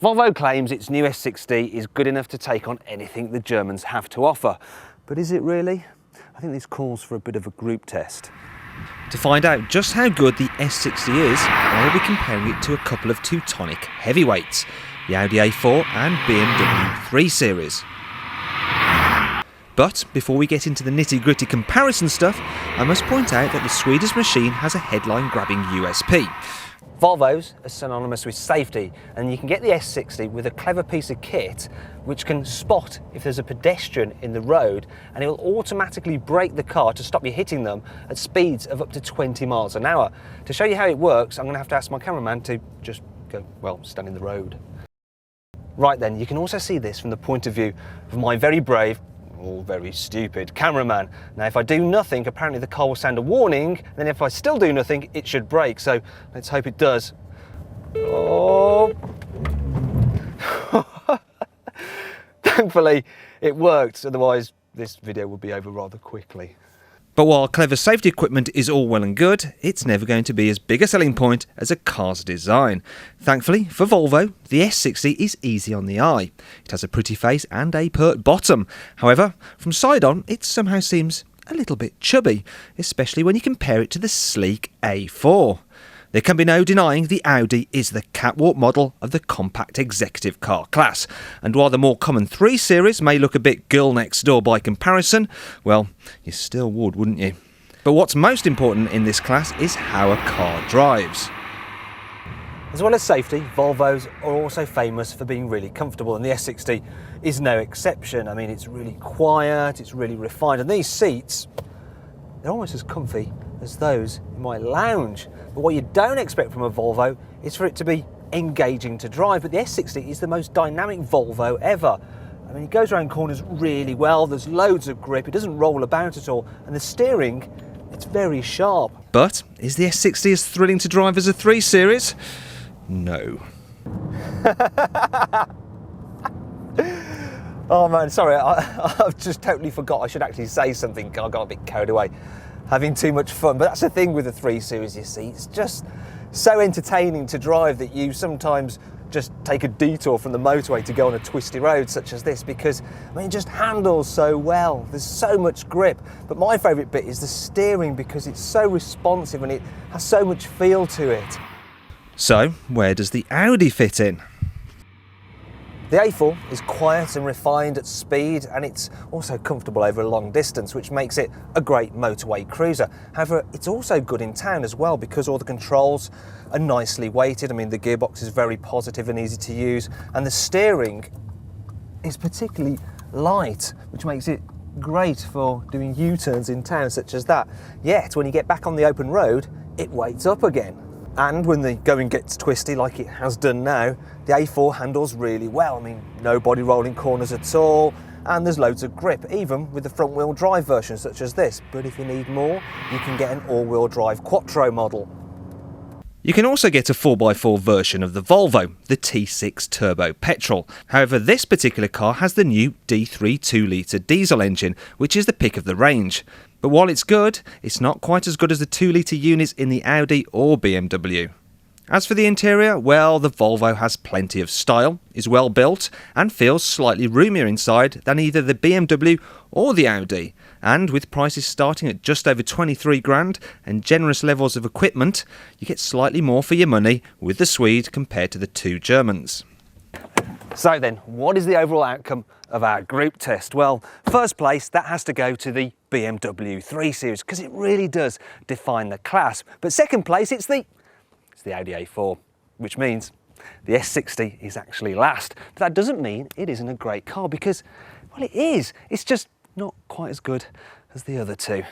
Volvo claims its new S60 is good enough to take on anything the Germans have to offer. But is it really? I think this calls for a bit of a group test. To find out just how good the S60 is, I will be comparing it to a couple of Teutonic heavyweights, the Audi A4 and BMW 3 Series. But before we get into the nitty-gritty comparison stuff, I must point out that the Swedish machine has a headline-grabbing USP. Volvos are synonymous with safety, and you can get the S60 with a clever piece of kit which can spot if there's a pedestrian in the road, and it will automatically brake the car to stop you hitting them at speeds of up to 20 miles an hour. To show you how it works, I'm going to have to ask my cameraman to just go, well, stand in the road. Right then, you can also see this from the point of view of my very brave, or very stupid cameraman. Now if I do nothing, apparently the car will sound a warning, and then if I still do nothing, it should brake, so let's hope it does. Oh! Thankfully it worked, otherwise this video would be over rather quickly. But while clever safety equipment is all well and good, it's never going to be as big a selling point as a car's design. Thankfully for Volvo, the S60 is easy on the eye. It has a pretty face and a pert bottom. However, from side on, it somehow seems a little bit chubby, especially when you compare it to the sleek A4. There can be no denying the Audi is the catwalk model of the compact executive car class, and while the more common 3 Series may look a bit girl next door by comparison, well, you still would, wouldn't you? But what's most important in this class is how a car drives. As well as safety, Volvos are also famous for being really comfortable, and the S60 is no exception. I mean, it's really quiet, it's really refined, and these seats, they're almost as comfy as those in my lounge. But what you don't expect from a Volvo is for it to be engaging to drive, but the S60 is the most dynamic Volvo ever. I mean, it goes around corners really well, there's loads of grip, it doesn't roll about at all, and the steering, it's very sharp. But is the S60 as thrilling to drive as a 3 Series? No. Oh man, sorry, I've just totally forgot I should actually say something. I got a bit carried away having too much fun, but that's the thing with the 3 Series, you see, it's just so entertaining to drive that you sometimes just take a detour from the motorway to go on a twisty road such as this, because I mean, it just handles so well, there's so much grip. But my favourite bit is the steering, because it's so responsive and it has so much feel to it. So where does the Audi fit in? The A4 is quiet and refined at speed, and it's also comfortable over a long distance, which makes it a great motorway cruiser. However, it's also good in town as well, because all the controls are nicely weighted. I mean, the gearbox is very positive and easy to use, and the steering is particularly light, which makes it great for doing U-turns in town such as that. Yet, when you get back on the open road, it weights up again. And when the going gets twisty like it has done now, the A4 handles really well. I mean, no body rolling corners at all, and there's loads of grip, even with the front wheel drive version such as this. But if you need more, you can get an all-wheel drive Quattro model. You can also get a 4x4 version of the Volvo, the T6 Turbo Petrol. However, this particular car has the new D3 2-litre diesel engine, which is the pick of the range. But while it's good, it's not quite as good as the 2-litre units in the Audi or BMW. As for the interior, well, the Volvo has plenty of style, is well built, and feels slightly roomier inside than either the BMW or the Audi. And with prices starting at just over 23 grand and generous levels of equipment, you get slightly more for your money with the Swede compared to the 2 Germans. So then, what is the overall outcome of our group test? Well, first place, that has to go to the BMW 3 Series, because it really does define the class. But second place, it's the Audi A4, which means the S60 is actually last. But that doesn't mean it isn't a great car, because, well, it is. It's just not quite as good as the other 2.